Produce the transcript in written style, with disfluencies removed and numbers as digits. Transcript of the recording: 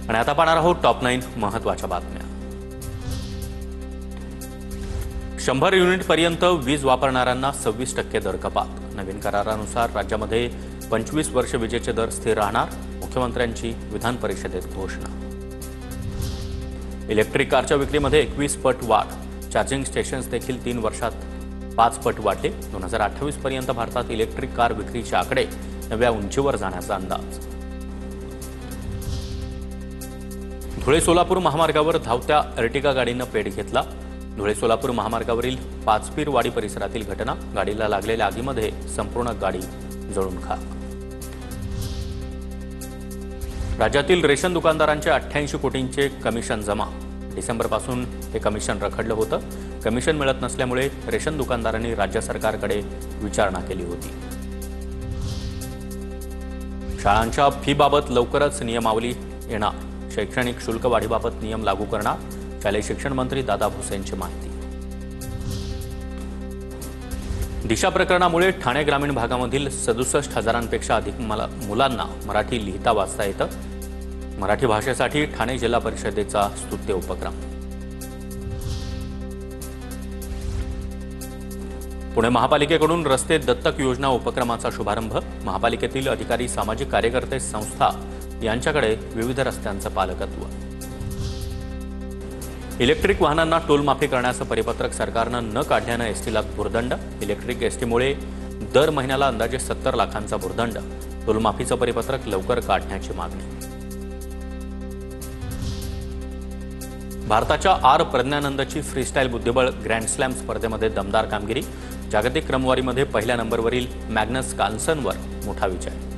आणि आता पाहणार आहोत टॉप 9 महत्त्वाच्या बातम्या। 100 युनिट पर्यंत वीज वापरणाऱ्यांना 26% दर कपात। नवीन करारानुसार राज्यामध्ये 25 वर्ष विजेचे दर स्थिर राहणार। मुख्यमंत्र्यांची विधान परिषदेत घोषणा। इलेक्ट्रिक कारच्या विक्रीमध्ये 21 पट वाढ। चार्जिंग स्टेशन्स देखील 3 वर्षात 5 पट वाढले। 2028 पर्यंत भारतात इलेक्ट्रिक कार विक्रीचे आकडे नव्या उंचीवर जाण्याचा अंदाज। धुळे सोलापूर महामार्गावर धावत्या अर्टिगा गाडीनं पेट घेतला। धुळे सोलापूर महामार्गावरील पाचपीरवाडी परिसरातील घटना। गाडीला लागलेल्या आगीमध्ये संपूर्ण गाडी जळून खाक। राज्यातील रेशन दुकानदारांचे 88 कोटींचे कमिशन जमा। डिसेंबरपासून हे कमिशन रखडलं होतं। कमिशन मिळत नसल्यामुळे रेशन दुकानदारांनी राज्य सरकारकडे विचारणा केली होती। शाळांच्या फीबाबत लवकरच नियमावली येणार। शैक्षणिक शुल्क वाढीबाबत नियम लागू करणार। शालेय शिक्षण मंत्री दादा भुसेंची माहिती। दिशा प्रकरणामुळे ठाणे ग्रामीण भागामधील 67,000पेक्षा अधिक मुलांना मराठी लिहिता वाचता येतं। मराठी भाषेसाठी ठाणे जिल्हा परिषदेचा स्तुत्य उपक्रम। पुणे महापालिकेकडून रस्ते दत्तक योजना उपक्रमाचा शुभारंभ। महापालिकेतील अधिकारी, सामाजिक कार्यकर्ते, संस्था यांच्याकडे विविध रस्त्यांचं पालकत्व। इलेक्ट्रिक वाहनांना टोल माफी करण्याचं परिपत्रक सरकारनं न काढल्यानं एसटीला भुर्दंड। इलेक्ट्रिक एसटीमुळे दर महिन्याला अंदाजे 70 लाखांचा भुर्दंड। टोल माफीचं परिपत्रक लवकर काढण्याची मागणी। भारताच्या आर प्रज्ञानंदची फ्रीस्टाईल बुद्धिबळ ग्रँड स्लॅम स्पर्धेमध्ये दमदार कामगिरी। जागतिक क्रमवारीमध्ये पहिल्या नंबरवरील मॅग्नस कार्लसनवर मोठा विजय।